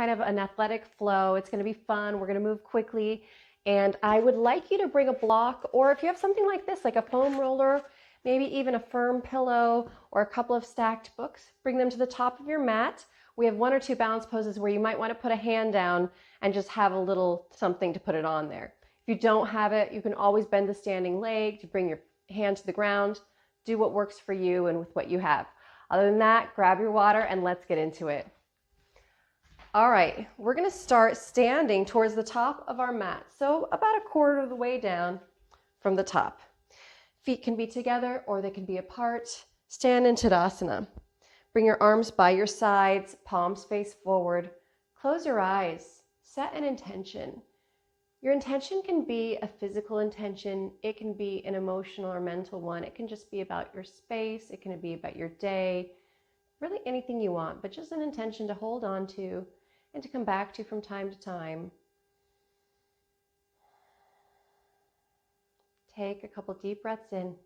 kind of an athletic flow. It's going to be fun. We're going to move quickly. And I would like you to bring a block, or if you have something like this, like a foam roller, maybe even a firm pillow or a couple of stacked books, bring them to the top of your mat. We have 1 or 2 balance poses where you might want to put a hand down and just have a little something to put it on there. If you don't have it, you can always bend the standing leg to bring your hand to the ground. Do what works for you and with what you have. Other than that, grab your water and let's get into it. All right, we're going to start standing towards the top of our mat. So about 1/4 of the way down from the top. Feet can be together or they can be apart. Stand in Tadasana. Bring your arms by your sides, palms face forward. Close your eyes. Set an intention. Your intention can be a physical intention. It can be an emotional or mental one. It can just be about your space. It can be about your day. Really anything you want, but just an intention to hold on to and to come back to from time to time. Take a couple deep breaths in.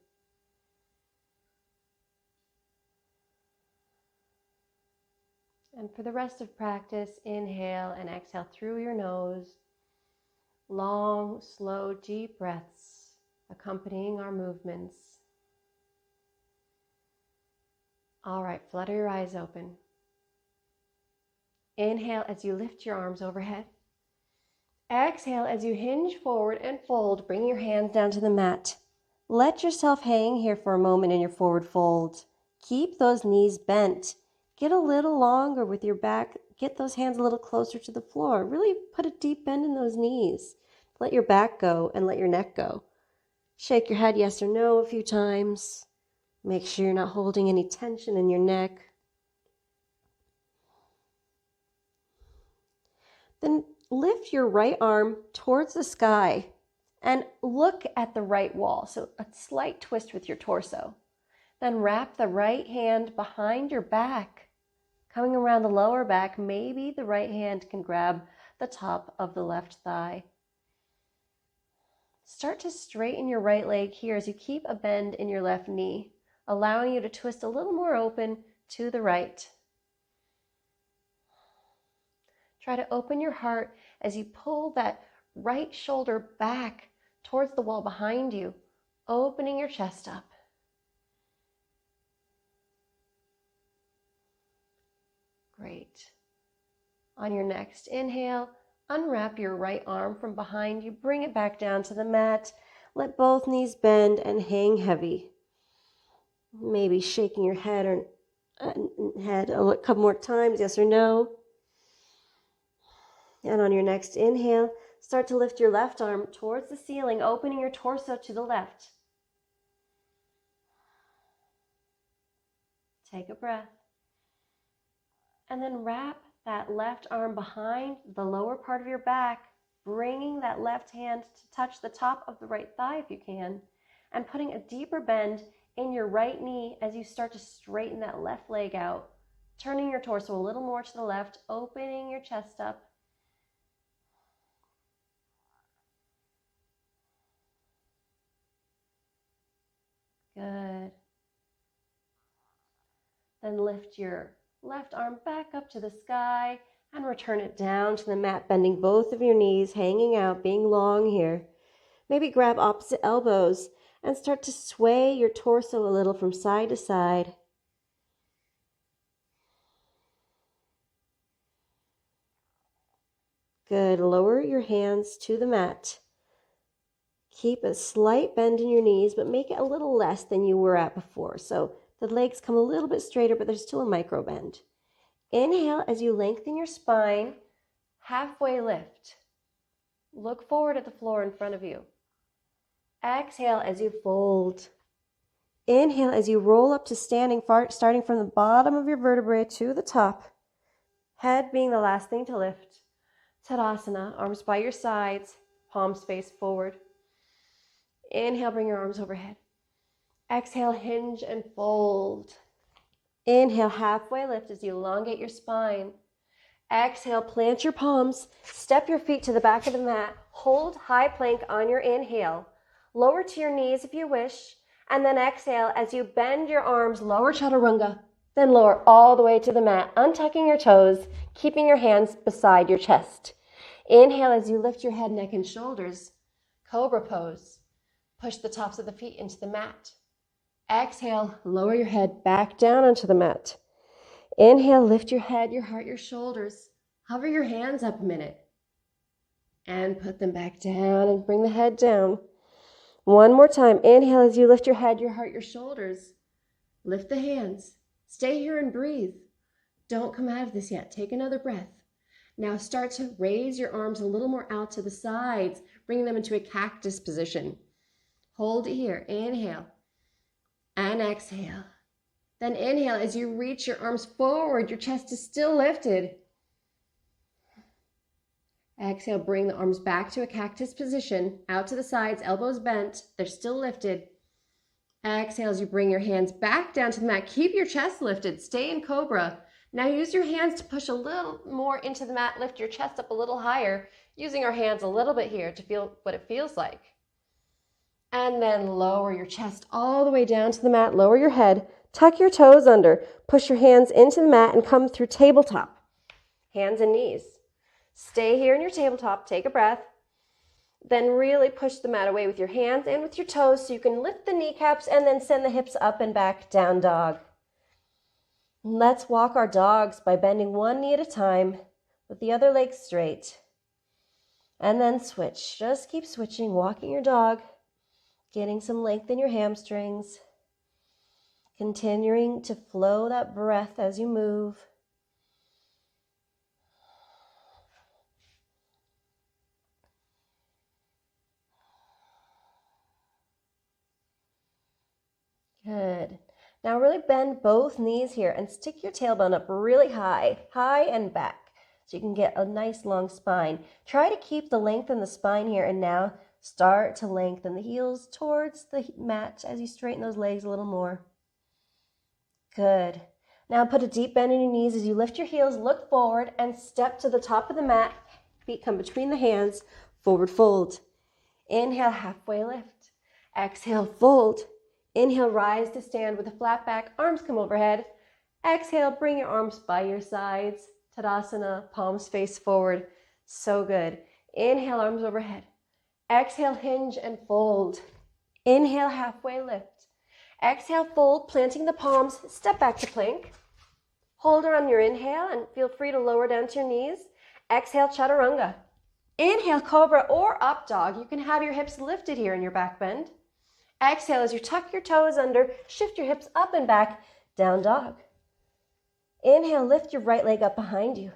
And for the rest of practice, inhale and exhale through your nose. Long, slow, deep breaths accompanying our movements. All right, flutter your eyes open. Inhale as you lift your arms overhead. Exhale as you hinge forward and fold. Bring your hands down to the mat. Let yourself hang here for a moment in your forward fold. Keep those knees bent. Get a little longer with your back. Get those hands a little closer to the floor. Really put a deep bend in those knees. Let your back go and let your neck go. Shake your head yes or no a few times. Make sure you're not holding any tension in your neck. Then lift your right arm towards the sky and look at the right wall. So a slight twist with your torso. Then wrap the right hand behind your back. Coming around the lower back, maybe the right hand can grab the top of the left thigh. Start to straighten your right leg here as you keep a bend in your left knee, allowing you to twist a little more open to the right. Try to open your heart as you pull that right shoulder back towards the wall behind you, opening your chest up. Great. On your next inhale, unwrap your right arm from behind you, bring it back down to the mat. Let both knees bend and hang heavy. Maybe shaking your head a couple more times, yes or no. And on your next inhale, start to lift your left arm towards the ceiling, opening your torso to the left. Take a breath. And then wrap that left arm behind the lower part of your back, bringing that left hand to touch the top of the right thigh if you can, and putting a deeper bend in your right knee as you start to straighten that left leg out, turning your torso a little more to the left, opening your chest up. Good. Then lift your left arm back up to the sky and return it down to the mat, bending both of your knees, hanging out, being long here. Maybe grab opposite elbows and start to sway your torso a little from side to side. Good. Lower your hands to the mat. Keep a slight bend in your knees, but make it a little less than you were at before. So the legs come a little bit straighter, but there's still a micro bend. Inhale as you lengthen your spine, halfway lift. Look forward at the floor in front of you. Exhale as you fold. Inhale as you roll up to standing, starting from the bottom of your vertebrae to the top. Head being the last thing to lift. Tadasana, arms by your sides, palms face forward. Inhale, bring your arms overhead. Exhale, hinge and fold. Inhale, halfway lift as you elongate your spine. Exhale, plant your palms, step your feet to the back of the mat, hold high plank on your inhale. Lower to your knees if you wish, and then exhale as you bend your arms, lower chaturanga, Then lower all the way to the mat, untucking your toes, keeping your hands beside your chest. Inhale as you lift your head, neck, and shoulders. Cobra pose. Push the tops of the feet into the mat. Exhale, lower your head back down onto the mat. Inhale, lift your head, your heart, your shoulders. Hover your hands up a minute. And put them back down and bring the head down. One more time. Inhale as you lift your head, your heart, your shoulders. Lift the hands. Stay here and breathe. Don't come out of this yet. Take another breath. Now start to raise your arms a little more out to the sides, bringing them into a cactus position. Hold it here. Inhale and exhale. Then inhale as you reach your arms forward. Your chest is still lifted. Exhale, bring the arms back to a cactus position, out to the sides, elbows bent. They're still lifted. Exhale as you bring your hands back down to the mat. Keep your chest lifted. Stay in cobra. Now use your hands to push a little more into the mat. Lift your chest up a little higher, using our hands a little bit here to feel what it feels like. And then lower your chest all the way down to the mat. Lower your head. Tuck your toes under. Push your hands into the mat and come through tabletop. Hands and knees. Stay here in your tabletop. Take a breath. Then really push the mat away with your hands and with your toes so you can lift the kneecaps and then send the hips up and back, down dog. Let's walk our dogs by bending one knee at a time with the other leg straight. And then switch. Just keep switching, walking your dog, getting some length in your hamstrings, continuing to flow that breath as you move. Good. Now really bend both knees here and stick your tailbone up really high, high and back, so you can get a nice long spine. Try to keep the length in the spine here, and now start to lengthen the heels towards the mat as you straighten those legs a little more. Good. Now put a deep bend in your knees as you lift your heels, look forward, and step to the top of the mat. Feet come between the hands, forward fold. Inhale, halfway lift. Exhale, fold. Inhale, rise to stand with a flat back, arms come overhead. Exhale, bring your arms by your sides. Tadasana, palms face forward. So good. Inhale, arms overhead. Exhale, hinge and fold. Inhale, halfway lift. Exhale, fold, planting the palms. Step back to plank. Hold on your inhale and feel free to lower down to your knees. Exhale, chaturanga. Inhale, cobra or up dog. You can have your hips lifted here in your back bend. Exhale as you tuck your toes under, shift your hips up and back, down dog. Inhale, lift your right leg up behind you.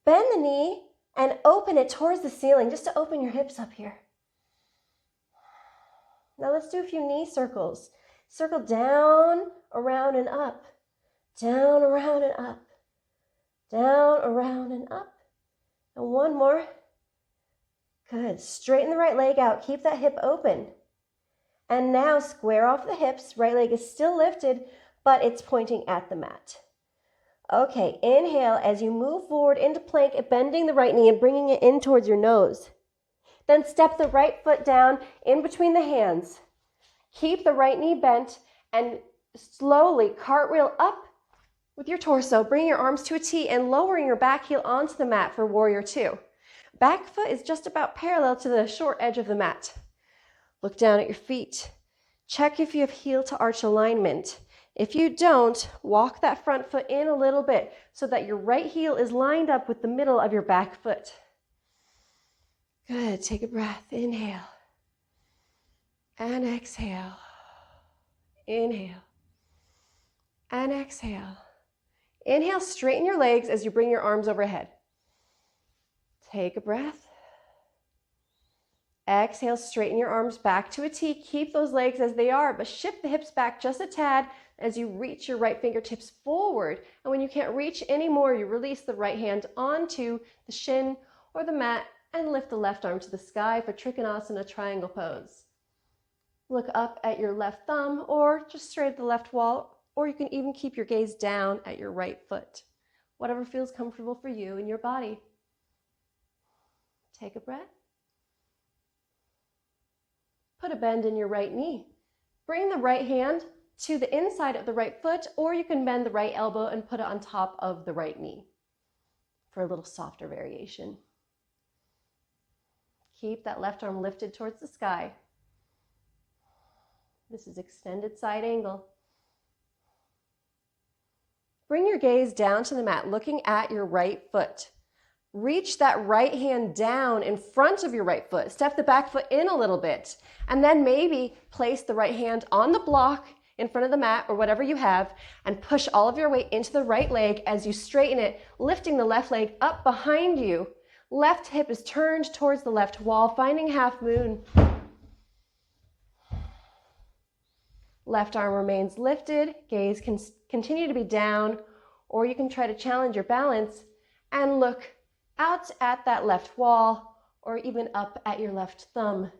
Bend the knee and open it towards the ceiling, just to open your hips up here. Now let's do a few knee circles. Circle down, around and up. Down, around and up. Down, around and up. And one more. Good. Straighten the right leg out. Keep that hip open. And now square off the hips. Right leg is still lifted, but it's pointing at the mat. Okay, inhale as you move forward into plank, bending the right knee and bringing it in towards your nose. Then step the right foot down in between the hands. Keep the right knee bent and slowly cartwheel up with your torso. Bring your arms to a T and lowering your back heel onto the mat for warrior two. Back foot is just about parallel to the short edge of the mat. Look down at your feet. Check if you have heel to arch alignment. If you don't, walk that front foot in a little bit so that your right heel is lined up with the middle of your back foot. Good. Take a breath. Inhale. And exhale. Inhale. And exhale. Inhale, straighten your legs as you bring your arms overhead. Take a breath. Exhale, straighten your arms back to a T. Keep those legs as they are, but shift the hips back just a tad as you reach your right fingertips forward. And when you can't reach anymore, you release the right hand onto the shin or the mat and lift the left arm to the sky for Trikonasana triangle pose. Look up at your left thumb or just straight at the left wall, or you can even keep your gaze down at your right foot. Whatever feels comfortable for you and your body. Take a breath. Put a bend in your right knee. Bring the right hand to the inside of the right foot, or you can bend the right elbow and put it on top of the right knee for a little softer variation. Keep that left arm lifted towards the sky. This is extended side angle. Bring your gaze down to the mat, looking at your right foot. Reach that right hand down in front of your right foot. Step the back foot in a little bit. And then maybe place the right hand on the block in front of the mat or whatever you have, and push all of your weight into the right leg as you straighten it, lifting the left leg up behind you. Left hip is turned towards the left wall, finding half moon. Left arm remains lifted. Gaze can continue to be down, or you can try to challenge your balance and look out at that left wall, or even up at your left thumb.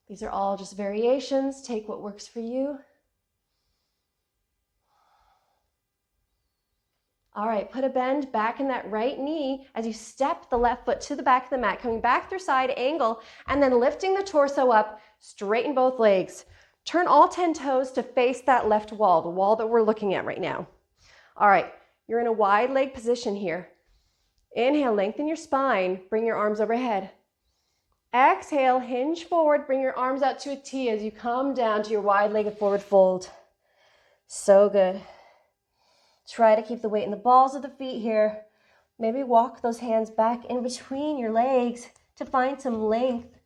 These are all just variations. Take what works for you. All right, put a bend back in that right knee as you step the left foot to the back of the mat, coming back through side angle, and then lifting the torso up, straighten both legs. Turn all 10 toes to face that left wall, the wall that we're looking at right now. All right, you're in a wide leg position here. Inhale, lengthen your spine, bring your arms overhead. Exhale, hinge forward, bring your arms out to a T as you come down to your wide-legged forward fold. So good. Try to keep the weight in the balls of the feet here. Maybe walk those hands back in between your legs to find some length,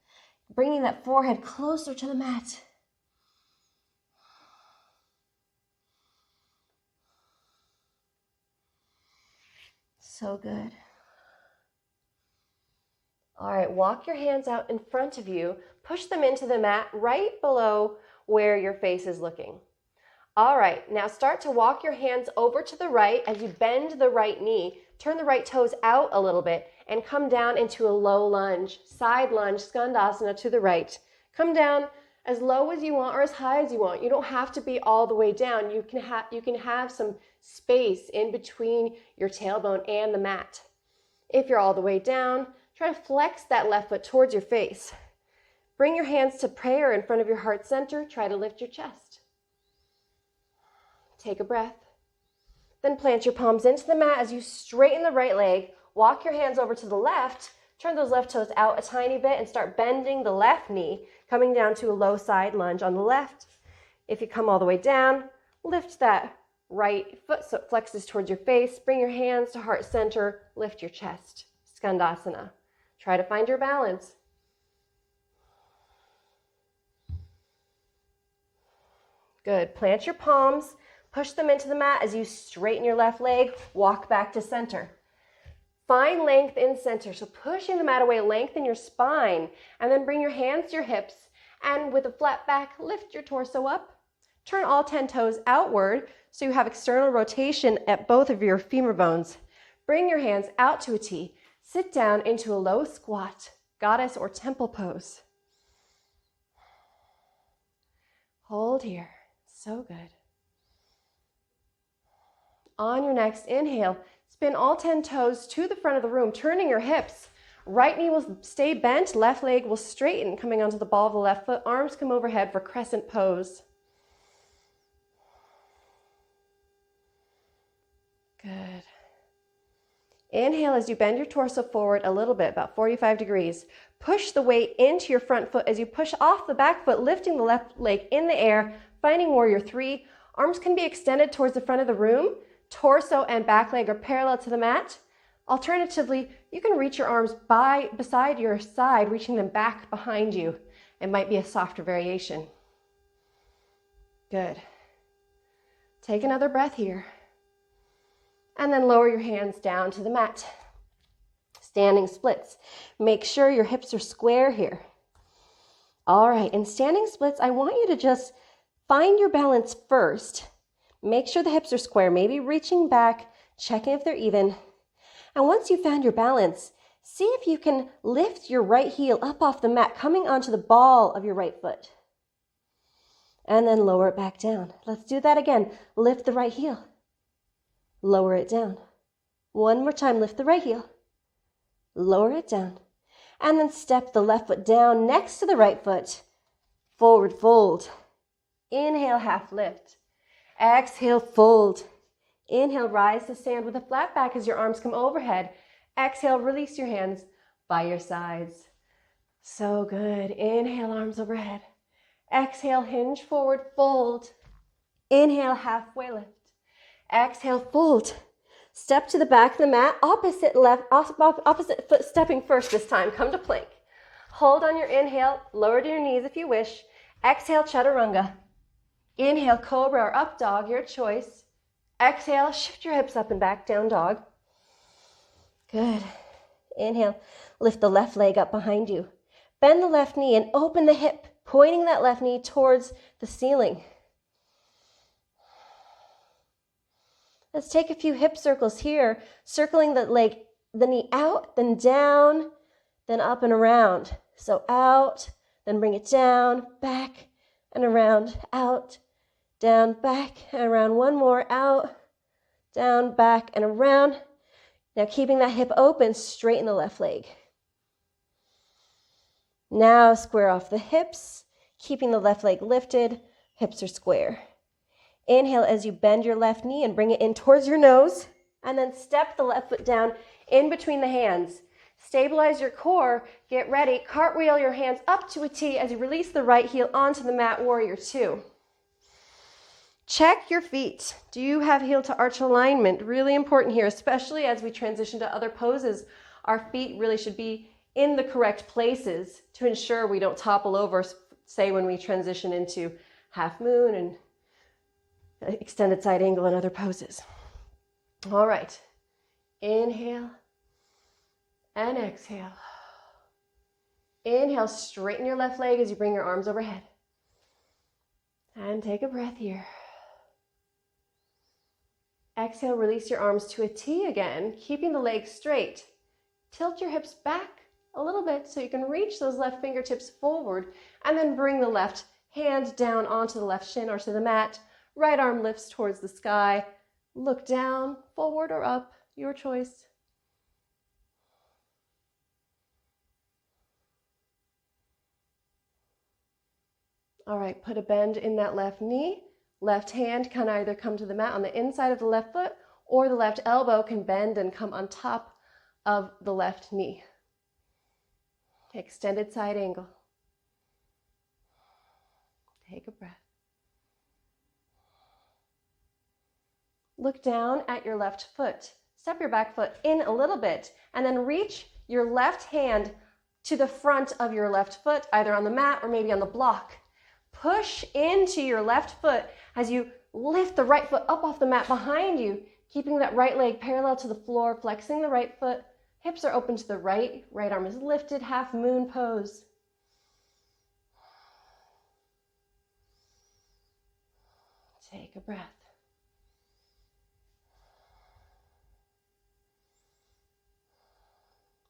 bringing that forehead closer to the mat. So good. All right, walk your hands out in front of you. Push them into the mat right below where your face is looking. All right, now start to walk your hands over to the right as you bend the right knee. Turn the right toes out a little bit and come down into a low lunge, side lunge, skandasana to the right. Come down as low as you want or as high as you want. You don't have to be all the way down. You can have some space in between your tailbone and the mat. If you're all the way down, try to flex that left foot towards your face. Bring your hands to prayer in front of your heart center. Try to lift your chest. Take a breath. Then plant your palms into the mat as you straighten the right leg. Walk your hands over to the left. Turn those left toes out a tiny bit and start bending the left knee, coming down to a low side lunge on the left. If you come all the way down, lift that right foot so it flexes towards your face. Bring your hands to heart center. Lift your chest. Skandasana. Try to find your balance. Good. Plant your palms. Push them into the mat as you straighten your left leg. Walk back to center. Find length in center. So pushing the mat away, lengthen your spine, and then bring your hands to your hips. And with a flat back, lift your torso up. Turn all 10 toes outward so you have external rotation at both of your femur bones. Bring your hands out to a T. Sit down into a low squat, goddess or temple pose. Hold here. So good. On your next inhale, spin all 10 toes to the front of the room, turning your hips. Right knee will stay bent, left leg will straighten, coming onto the ball of the left foot. Arms come overhead for crescent pose. Good. Inhale as you bend your torso forward a little bit, about 45 degrees. Push the weight into your front foot as you push off the back foot, lifting the left leg in the air, finding warrior 3. Arms can be extended towards the front of the room. Torso and back leg are parallel to the mat. Alternatively, you can reach your arms beside your side, reaching them back behind you. It might be a softer variation. Good. Take another breath here. And then lower your hands down to the mat. Standing splits. Make sure your hips are square here. All right, in standing splits, I want you to just find your balance first. Make sure the hips are square, maybe reaching back, checking if they're even. And once you've found your balance, see if you can lift your right heel up off the mat, coming onto the ball of your right foot. And then lower it back down. Let's do that again. Lift the right heel. Lower it down. One more time, lift the right heel. Lower it down. And then step the left foot down next to the right foot. Forward fold. Inhale, half lift. Exhale, fold. Inhale, rise to stand with a flat back as your arms come overhead. Exhale, release your hands by your sides. So good. Inhale, arms overhead. Exhale, hinge forward, fold. Inhale, halfway lift. Exhale, fold. Step to the back of the mat, opposite foot stepping first this time. Come to plank. Hold on your inhale, lower to your knees if you wish. Exhale, chaturanga. Inhale, cobra or up dog, your choice. Exhale, shift your hips up and back, down dog. Good. Inhale, lift the left leg up behind you. Bend the left knee and open the hip, pointing that left knee towards the ceiling. Let's take a few hip circles here, circling the leg, the knee out, then down, then up and around. So out, then bring it down, back and around, out, down, back and around. One more, out, down, back and around. Now keeping that hip open, straighten the left leg. Now square off the hips, keeping the left leg lifted, hips are square. Inhale as you bend your left knee and bring it in towards your nose, and then step the left foot down in between the hands. Stabilize your core, get ready, cartwheel your hands up to a T as you release the right heel onto the mat, warrior two. Check your feet. Do you have heel to arch alignment? Really important here, especially as we transition to other poses. Our feet really should be in the correct places to ensure we don't topple over, say when we transition into half moon and extended side angle and other poses. All right. Inhale and exhale. Inhale, straighten your left leg as you bring your arms overhead. And take a breath here. Exhale, release your arms to a T again, keeping the legs straight. Tilt your hips back a little bit so you can reach those left fingertips forward, and then bring the left hand down onto the left shin or to the mat. Right arm lifts towards the sky. Look down, forward or up, your choice. All right, put a bend in that left knee. Left hand can either come to the mat on the inside of the left foot, or the left elbow can bend and come on top of the left knee. Extended side angle. Take a breath. Look down at your left foot. Step your back foot in a little bit, and then reach your left hand to the front of your left foot, either on the mat or maybe on the block. Push into your left foot as you lift the right foot up off the mat behind you, keeping that right leg parallel to the floor, flexing the right foot. Hips are open to the right. Right arm is lifted, half moon pose. Take a breath.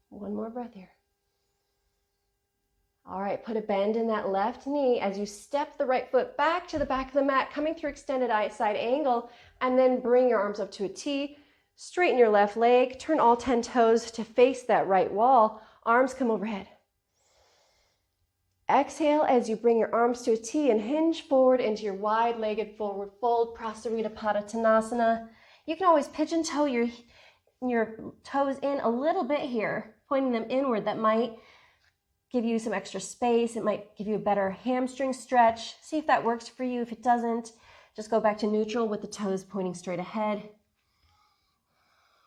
One more breath here. All right, put a bend in that left knee as you step the right foot back to the back of the mat, coming through extended side angle, and then bring your arms up to a T. Straighten your left leg, turn all 10 toes to face that right wall. Arms come overhead. Exhale as you bring your arms to a T and hinge forward into your wide-legged forward fold, Prasarita Padottanasana. You can always pigeon toe your toes in a little bit here, pointing them inward. That might give you some extra space. It might give you a better hamstring stretch. See if that works for you. If it doesn't, just go back to neutral with the toes pointing straight ahead.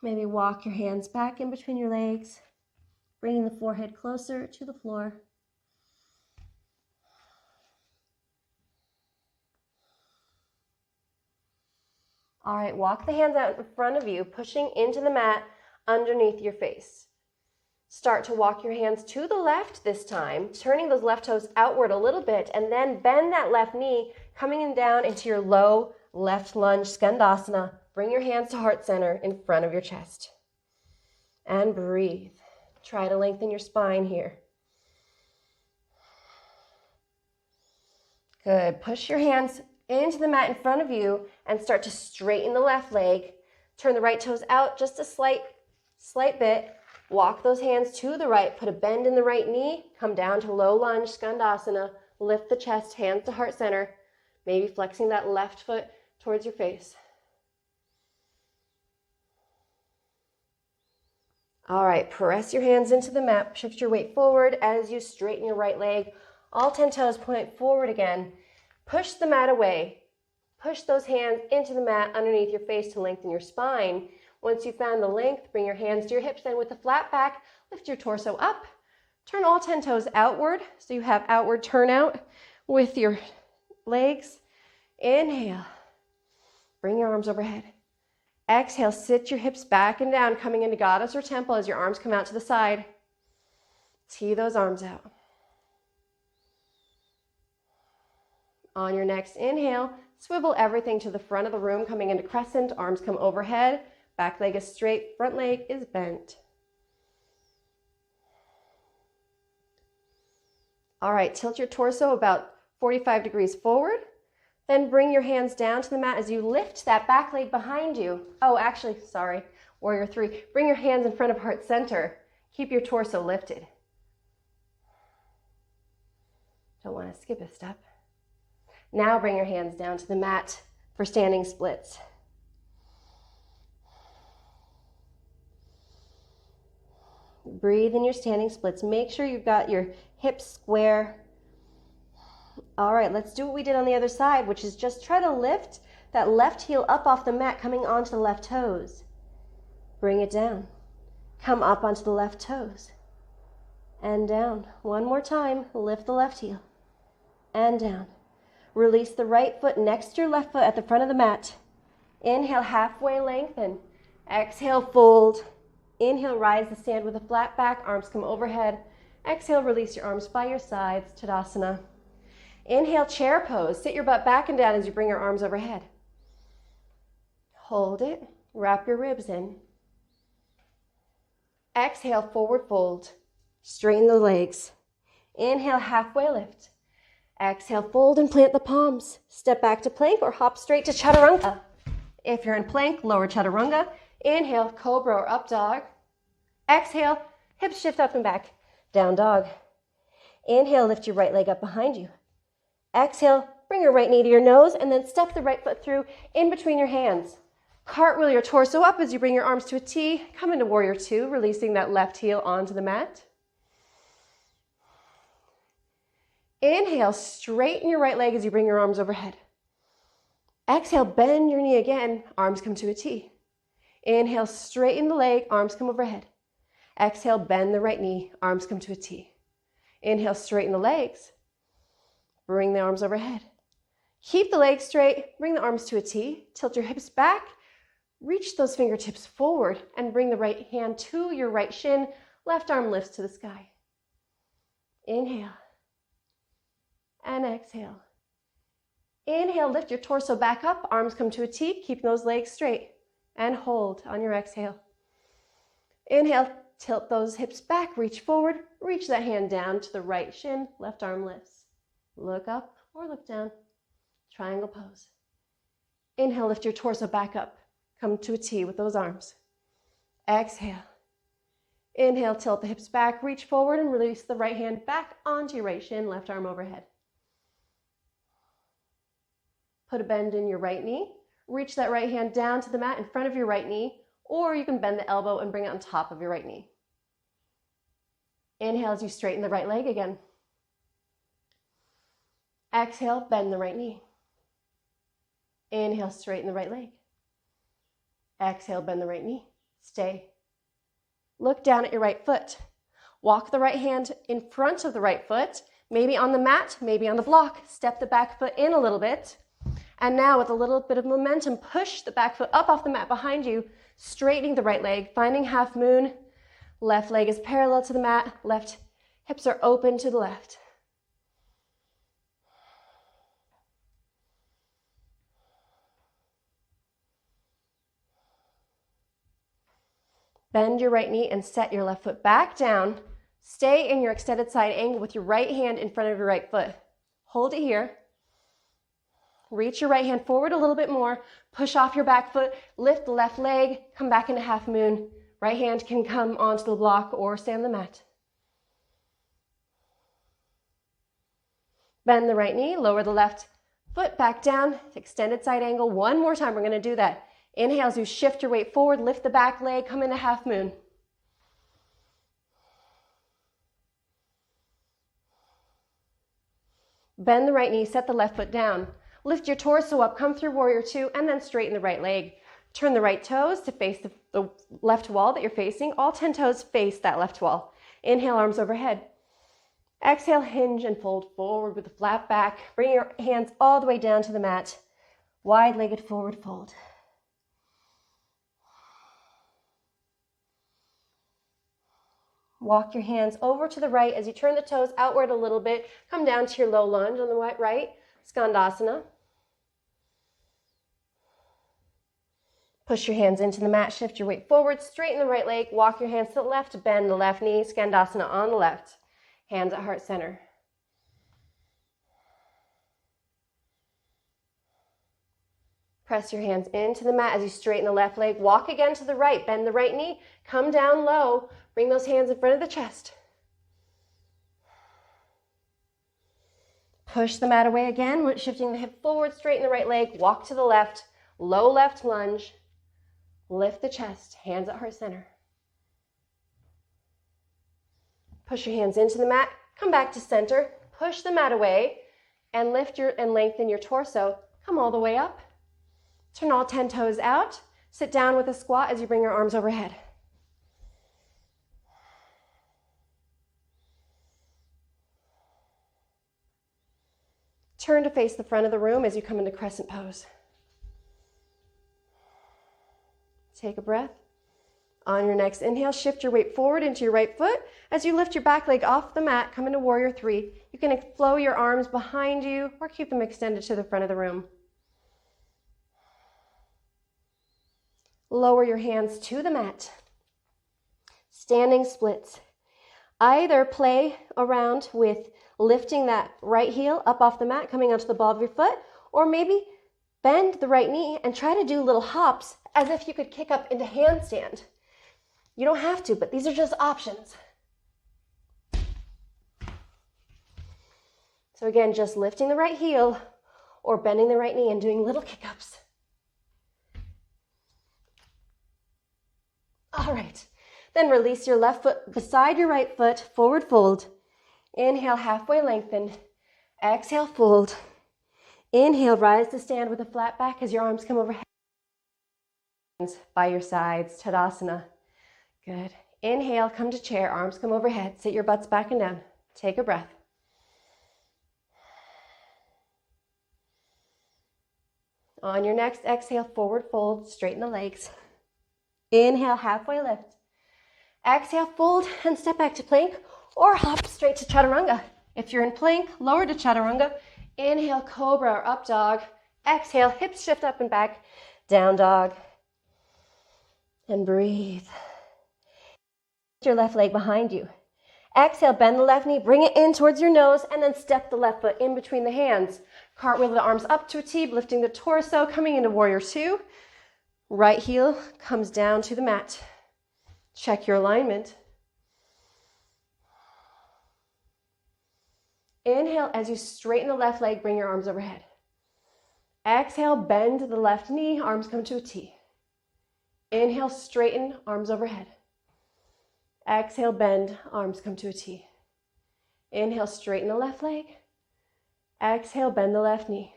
Maybe walk your hands back in between your legs, bringing the forehead closer to the floor. All right, walk the hands out in front of you, pushing into the mat underneath your face. Start to walk your hands to the left this time, turning those left toes outward a little bit, and then bend that left knee, coming down into your low left lunge, Skandasana. Bring your hands to heart center in front of your chest. And breathe. Try to lengthen your spine here. Good. Push your hands into the mat in front of you and start to straighten the left leg. Turn the right toes out just a slight bit. Walk those hands to the right. Put a bend in the right knee. Come down to low lunge, Skandasana. Lift the chest, hands to heart center. maybe flexing that left foot towards your face. All right, press your hands into the mat, shift your weight forward as you straighten your right leg. All 10 toes point forward again. Push the mat away. Push those hands into the mat underneath your face to lengthen your spine. Once you've found the length, bring your hands to your hips, then with a flat back, lift your torso up. Turn all 10 toes outward, so you have outward turnout with your legs. Inhale. Bring your arms overhead. Exhale, sit your hips back and down, coming into goddess or temple as your arms come out to the side. Tee those arms out. On your next inhale, swivel everything to the front of the room, coming into crescent. Arms come overhead. Back leg is straight, front leg is bent. All right, tilt your torso about 45 degrees forward. Then bring your hands down to the mat as you lift that back leg behind you. Oh, actually, sorry, warrior three. Bring your hands in front of heart center. Keep your torso lifted. Don't want to skip a step. Now bring your hands down to the mat for standing splits. Breathe in your standing splits. Make sure you've got your hips square. All right, let's do what we did on the other side, which is just try to lift that left heel up off the mat, coming onto the left toes. Bring it down. Come up onto the left toes. And down. One more time. Lift the left heel. And down. Release the right foot next to your left foot at the front of the mat. Inhale, halfway lengthen. Exhale, fold. Inhale, rise to stand with a flat back. Arms come overhead. Exhale, release your arms by your sides. Tadasana. Inhale, chair pose. Sit your butt back and down as you bring your arms overhead. Hold it. Wrap your ribs in. Exhale, forward fold. Straighten the legs. Inhale, halfway lift. Exhale, fold and plant the palms. Step back to plank or hop straight to chaturanga. If you're in plank, lower chaturanga. Inhale, cobra or up dog. Exhale, hips shift up and back. Down dog. Inhale, lift your right leg up behind you. Exhale, bring your right knee to your nose and then step the right foot through in between your hands. Cartwheel your torso up as you bring your arms to a T. Come into warrior two, releasing that left heel onto the mat. Inhale, straighten your right leg as you bring your arms overhead. Exhale, bend your knee again, arms come to a T. Inhale, straighten the leg, arms come overhead. Exhale, bend the right knee, arms come to a T. Inhale, straighten the legs. Bring the arms overhead. Keep the legs straight, bring the arms to a T, tilt your hips back, reach those fingertips forward and bring the right hand to your right shin, left arm lifts to the sky. Inhale and exhale. Inhale, lift your torso back up, arms come to a T, keep those legs straight and hold on your exhale. Inhale, tilt those hips back, reach forward, reach that hand down to the right shin, left arm lifts. Look up or look down. Triangle pose. Inhale, lift your torso back up. Come to a T with those arms. Exhale. Inhale, tilt the hips back, reach forward and release the right hand back onto your right shin, left arm overhead. Put a bend in your right knee. Reach that right hand down to the mat in front of your right knee, or you can bend the elbow and bring it on top of your right knee. Inhale as you straighten the right leg again. Exhale, bend the right knee. Inhale, straighten the right leg. Exhale, bend the right knee. Stay. Look down at your right foot. Walk the right hand in front of the right foot, maybe on the mat, maybe on the block. Step the back foot in a little bit. And now with a little bit of momentum, push the back foot up off the mat behind you, straightening the right leg, finding half moon. Left leg is parallel to the mat. Left hips are open to the left. Bend your right knee and set your left foot back down. Stay in your extended side angle with your right hand in front of your right foot. Hold it here. Reach your right hand forward a little bit more. Push off your back foot. Lift the left leg. Come back into half moon. Right hand can come onto the block or stay on the mat. Bend the right knee. Lower the left Foot back down, extended side angle. One more time, we're going to do that. Inhale as you shift your weight forward, lift the back leg, come into half moon. Bend the right knee, set the left foot down. Lift your torso up, come through warrior two, and then straighten the right leg. Turn the right toes to face the left wall that you're facing. All 10 toes face that left wall. Inhale, arms overhead. Exhale, hinge and fold forward with a flat back. Bring your hands all the way down to the mat. Wide-legged forward fold. Walk your hands over to the right as you turn the toes outward a little bit. Come down to your low lunge on the right, Skandasana. Push your hands into the mat, shift your weight forward, straighten the right leg, walk your hands to the left, bend the left knee, Skandasana on the left. Hands at heart center. Press your hands into the mat as you straighten the left leg. Walk again to the right, bend the right knee, come down low, bring those hands in front of the chest. Push the mat away again, shifting the hip forward, straighten the right leg, walk to the left, low left lunge, lift the chest, hands at heart center. Push your hands into the mat, come back to center, push the mat away, and lengthen your torso. Come all the way up. Turn all 10 toes out. Sit down with a squat as you bring your arms overhead. Turn to face the front of the room as you come into crescent pose. Take a breath. On your next inhale, shift your weight forward into your right foot. As you lift your back leg off the mat, come into warrior three. You can flow your arms behind you or keep them extended to the front of the room. Lower your hands to the mat. Standing splits. Either play around with lifting that right heel up off the mat, coming onto the ball of your foot, or maybe bend the right knee and try to do little hops as if you could kick up into handstand. You don't have to, but these are just options. So again, just lifting the right heel or bending the right knee and doing little kick-ups. All right, then release your left foot beside your right foot, forward fold. Inhale, halfway lengthen. Exhale, fold. Inhale, rise to stand with a flat back as your arms come overhead. By your sides, Tadasana. Good. Inhale, come to chair, arms come overhead. Sit your butts back and down. Take a breath. On your next exhale, forward fold, straighten the legs. Inhale, halfway lift. Exhale, fold and step back to plank or hop straight to chaturanga. If you're in plank, lower to chaturanga. Inhale, cobra or up dog. Exhale, hips shift up and back, down dog. And breathe. Your left leg behind you. Exhale, bend the left knee, bring it in towards your nose, and then step the left foot in between the hands. Cartwheel the arms up to a T, lifting the torso, coming into warrior two. Right heel comes down to the mat. Check your alignment. Inhale, as you straighten the left leg, bring your arms overhead. Exhale, bend the left knee, arms come to a T. Inhale, straighten, arms overhead. Exhale, bend, arms come to a T. Inhale, straighten the left leg. Exhale, bend the left knee.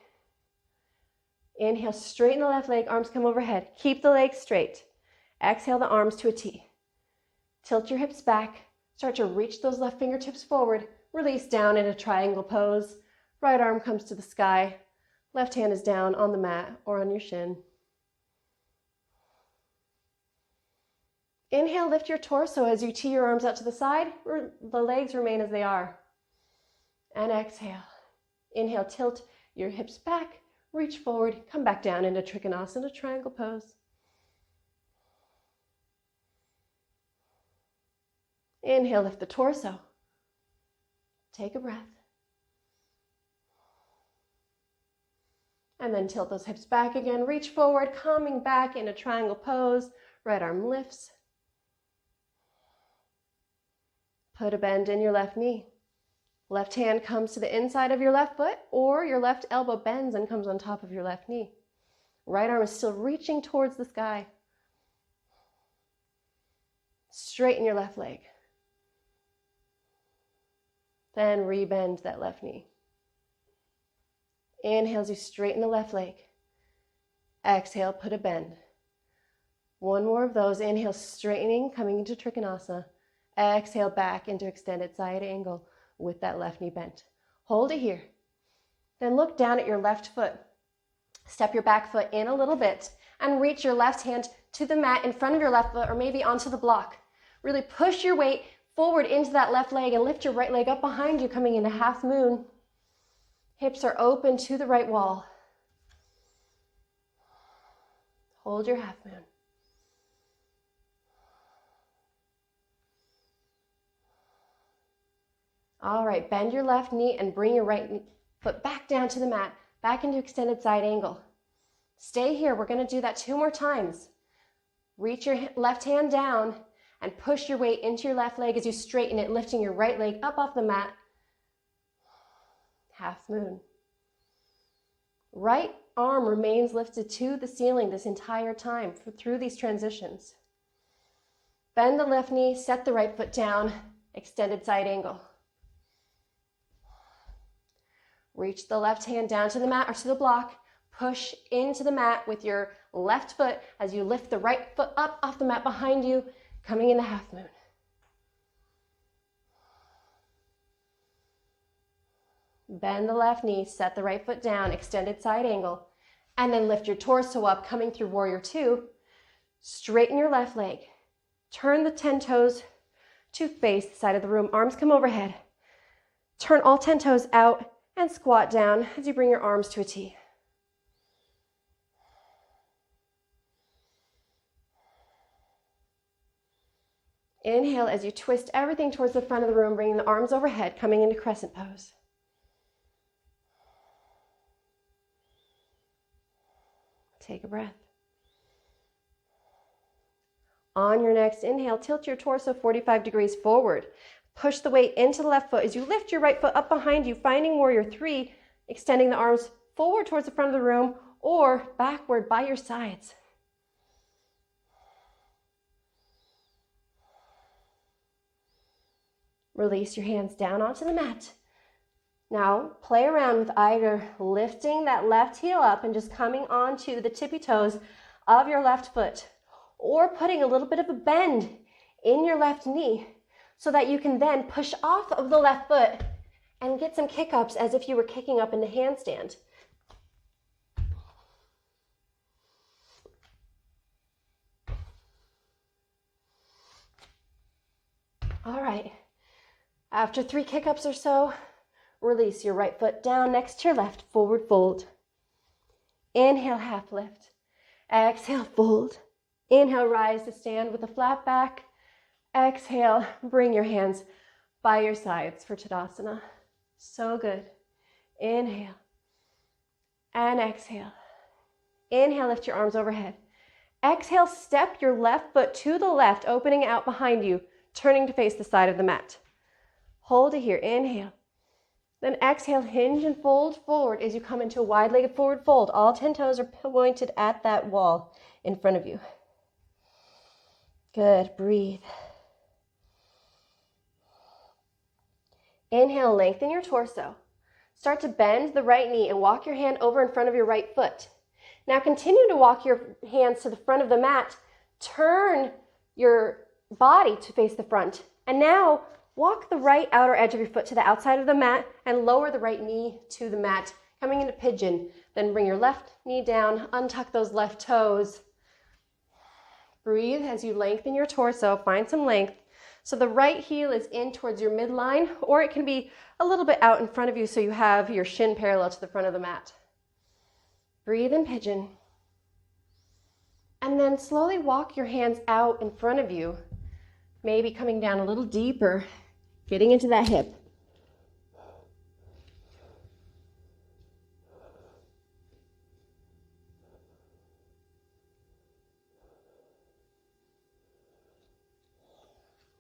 Inhale, straighten the left leg, arms come overhead. Keep the legs straight. Exhale the arms to a T. Tilt your hips back. Start to reach those left fingertips forward. Release down in a triangle pose. Right arm comes to the sky. Left hand is down on the mat or on your shin. Inhale, lift your torso as you tee your arms out to the side. The legs remain as they are. And exhale. Inhale, tilt your hips back. Reach forward, come back down into Trikonasana, triangle pose. Inhale, lift the torso. Take a breath. And then tilt those hips back again. Reach forward, coming back into triangle pose. Right arm lifts. Put a bend in your left knee. Left hand comes to the inside of your left foot, or your left elbow bends and comes on top of your left knee. Right arm is still reaching towards the sky. Straighten your left leg. Then rebend that left knee. Inhale as you straighten the left leg. Exhale, put a bend. One more of those. Inhale, straightening, coming into Trikonasana. Exhale, back into extended side angle with that left knee bent. Hold it here. Then look down at your left foot. Step your back foot in a little bit and reach your left hand to the mat in front of your left foot or maybe onto the block. Really push your weight forward into that left leg and lift your right leg up behind you, coming into half moon. Hips are open to the right wall. Hold your half moon. All right, bend your left knee and bring your right foot back down to the mat, back into extended side angle. Stay here. We're going to do that 2 more times. Reach your left hand down and push your weight into your left leg as you straighten it, lifting your right leg up off the mat. Half moon. Right arm remains lifted to the ceiling this entire time through these transitions. Bend the left knee, set the right foot down, extended side angle. Reach the left hand down to the mat or to the block. Push into the mat with your left foot as you lift the right foot up off the mat behind you, coming into half moon. Bend the left knee, set the right foot down, extended side angle, and then lift your torso up, coming through warrior two. Straighten your left leg. Turn the 10 toes to face the side of the room. Arms come overhead. Turn all 10 toes out and squat down as you bring your arms to a T. Inhale as you twist everything towards the front of the room, bringing the arms overhead, coming into crescent pose. Take a breath. On your next inhale, tilt your torso 45 degrees forward. Push the weight into the left foot as you lift your right foot up behind you, finding warrior three, extending the arms forward towards the front of the room or backward by your sides. Release your hands down onto the mat. Now play around with either lifting that left heel up and just coming onto the tippy toes of your left foot, or putting a little bit of a bend in your left knee so that you can then push off of the left foot and get some kick-ups as if you were kicking up in the handstand. All right. After 3 kick-ups or so, release your right foot down next to your left, forward fold. Inhale, half lift. Exhale, fold. Inhale, rise to stand with a flat back. Exhale, bring your hands by your sides for Tadasana. So good. Inhale and exhale. Inhale, lift your arms overhead. Exhale, step your left foot to the left, opening out behind you, turning to face the side of the mat. Hold it here. Inhale. Then exhale, hinge and fold forward as you come into a wide-legged forward fold. All 10 toes are pointed at that wall in front of you. Good. Breathe. Inhale, lengthen your torso. Start to bend the right knee and walk your hand over in front of your right foot. Now continue to walk your hands to the front of the mat. Turn your body to face the front. And now walk the right outer edge of your foot to the outside of the mat and lower the right knee to the mat, coming into pigeon. Then bring your left knee down, untuck those left toes. Breathe as you lengthen your torso, find some length. So the right heel is in towards your midline, or it can be a little bit out in front of you so you have your shin parallel to the front of the mat. Breathe in pigeon. And then slowly walk your hands out in front of you, maybe coming down a little deeper, getting into that hip.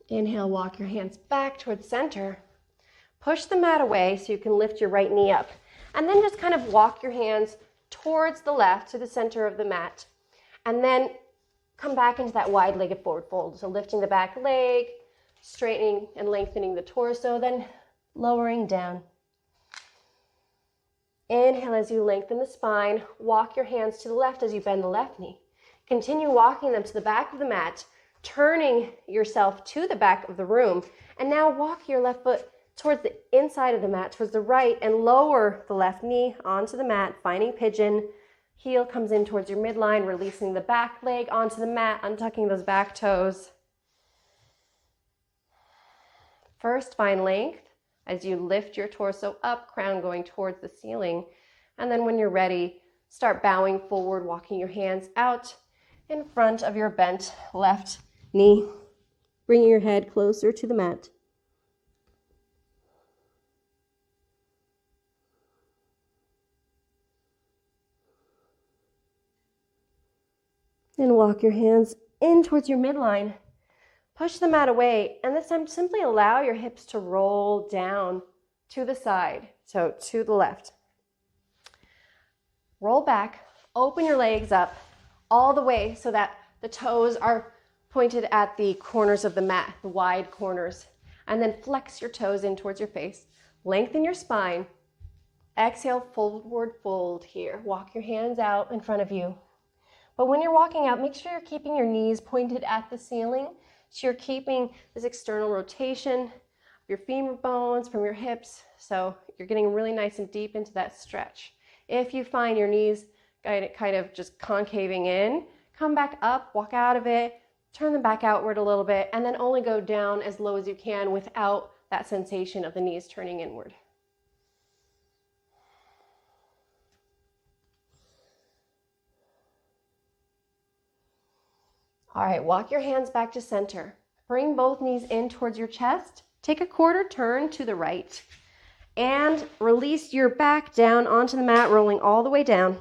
Inhale, walk your hands back towards center. Push the mat away so you can lift your right knee up. And then just kind of walk your hands towards the left to the center of the mat. And then come back into that wide-legged forward fold. So lifting the back leg, straightening and lengthening the torso, then lowering down. Inhale as you lengthen the spine. Walk your hands to the left as you bend the left knee. Continue walking them to the back of the mat, turning yourself to the back of the room. And now walk your left foot towards the inside of the mat, towards the right, and lower the left knee onto the mat, finding pigeon. Heel comes in towards your midline, releasing the back leg onto the mat, untucking those back toes. First, find length as you lift your torso up, crown going towards the ceiling. And then when you're ready, start bowing forward, walking your hands out in front of your bent left knee, bringing your head closer to the mat. And walk your hands in towards your midline. Push the mat away, and this time simply allow your hips to roll down to the side, so to the left. Roll back, open your legs up all the way so that the toes are pointed at the corners of the mat, the wide corners. And then flex your toes in towards your face. Lengthen your spine. Exhale, forward fold here. Walk your hands out in front of you. But when you're walking out, make sure you're keeping your knees pointed at the ceiling. So you're keeping this external rotation of your femur bones from your hips. So you're getting really nice and deep into that stretch. If you find your knees kind of just concaving in, come back up, walk out of it, turn them back outward a little bit, and then only go down as low as you can without that sensation of the knees turning inward. All right, walk your hands back to center. Bring both knees in towards your chest. Take a quarter turn to the right. And release your back down onto the mat, rolling all the way down.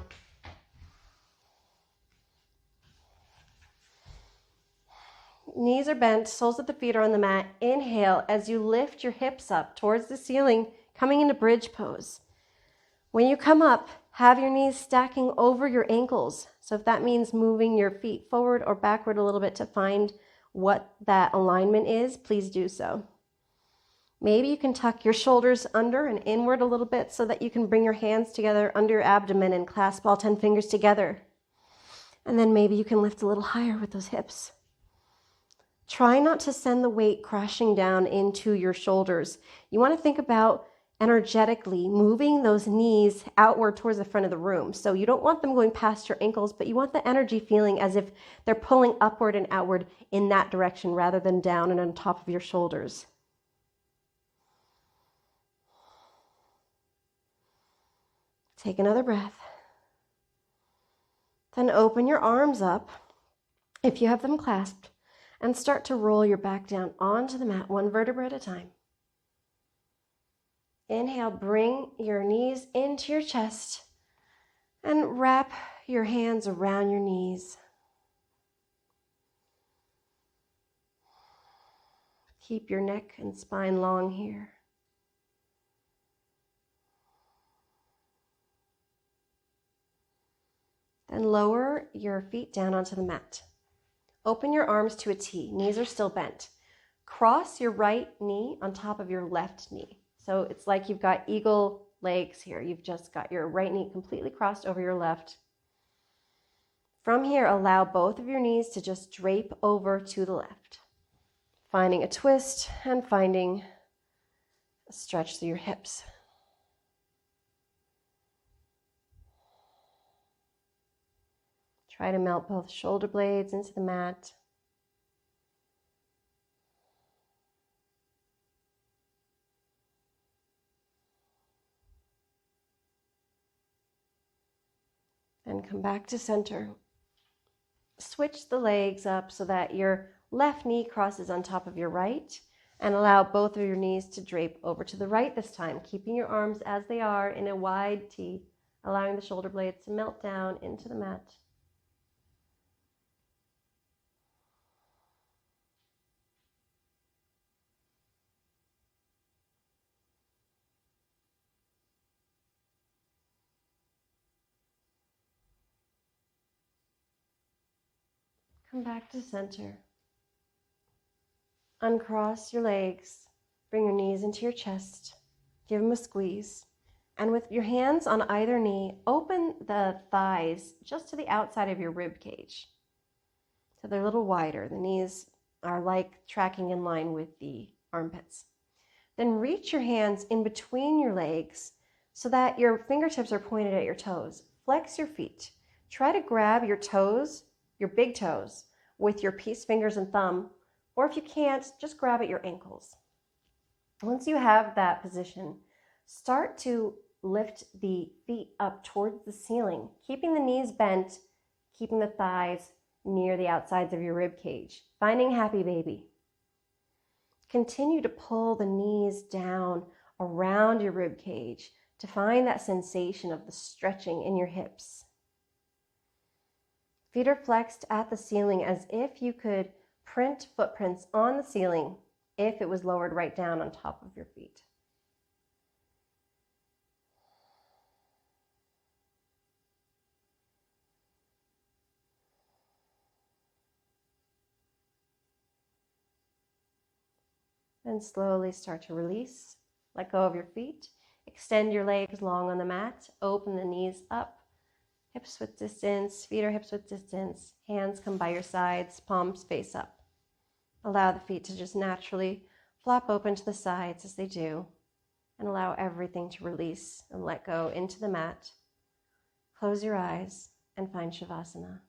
Knees are bent, soles of the feet are on the mat. Inhale as you lift your hips up towards the ceiling, coming into bridge pose. When you come up, have your knees stacking over your ankles. So if that means moving your feet forward or backward a little bit to find what that alignment is, please do so. Maybe you can tuck your shoulders under and inward a little bit so that you can bring your hands together under your abdomen and clasp all 10 fingers together. And then maybe you can lift a little higher with those hips. Try not to send the weight crashing down into your shoulders. You want to think about energetically moving those knees outward towards the front of the room. So you don't want them going past your ankles, but you want the energy feeling as if they're pulling upward and outward in that direction rather than down and on top of your shoulders. Take another breath. Then open your arms up, if you have them clasped, and start to roll your back down onto the mat, one vertebra at a time. Inhale, bring your knees into your chest and wrap your hands around your knees. Keep your neck and spine long here. Then lower your feet down onto the mat. Open your arms to a T. Knees are still bent. Cross your right knee on top of your left knee. So it's like you've got eagle legs here. You've just got your right knee completely crossed over your left. From here, allow both of your knees to just drape over to the left. Finding a twist and finding a stretch through your hips. Try to melt both shoulder blades into the mat. And come back to center. Switch the legs up so that your left knee crosses on top of your right, and allow both of your knees to drape over to the right this time, keeping your arms as they are in a wide T, allowing the shoulder blades to melt down into the mat. Come back to center. Uncross your legs. Bring your knees into your chest. Give them a squeeze. And with your hands on either knee, open the thighs just to the outside of your rib cage. So they're a little wider. The knees are like tracking in line with the armpits. Then reach your hands in between your legs so that your fingertips are pointed at your toes. Flex your feet. Try to grab your toes, your big toes, with your peace fingers and thumb, or if you can't, just grab at your ankles. Once you have that position, start to lift the feet up towards the ceiling, keeping the knees bent, keeping the thighs near the outsides of your rib cage, finding happy baby. Continue to pull the knees down around your rib cage to find that sensation of the stretching in your hips. Feet are flexed at the ceiling as if you could print footprints on the ceiling if it was lowered right down on top of your feet. Then slowly start to release. Let go of your feet. Extend your legs long on the mat. Open the knees up. Hips width distance. Feet are hips width distance. Hands come by your sides. Palms face up. Allow the feet to just naturally flop open to the sides as they do. And allow everything to release and let go into the mat. Close your eyes and find Shavasana.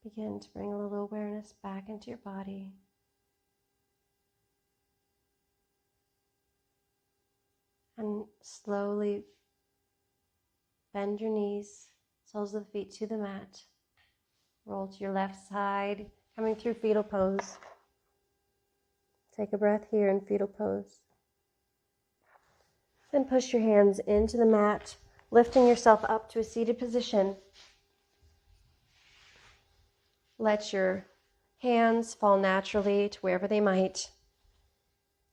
Begin to bring a little awareness back into your body. And slowly bend your knees, soles of the feet to the mat. Roll to your left side, coming through fetal pose. Take a breath here in fetal pose. Then push your hands into the mat, lifting yourself up to a seated position. Let your hands fall naturally to wherever they might.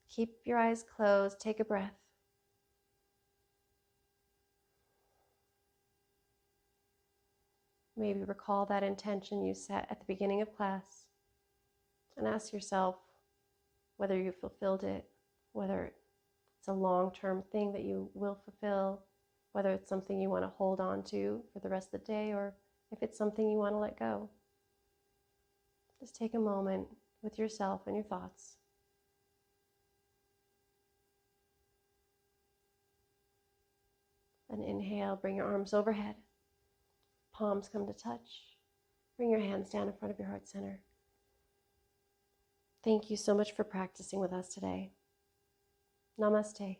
Keep your eyes closed. Take a breath. Maybe recall that intention you set at the beginning of class and ask yourself whether you fulfilled it, whether it's a long-term thing that you will fulfill, whether it's something you want to hold on to for the rest of the day, or if it's something you want to let go. Just take a moment with yourself and your thoughts. Then inhale, bring your arms overhead. Palms come to touch. Bring your hands down in front of your heart center. Thank you so much for practicing with us today. Namaste.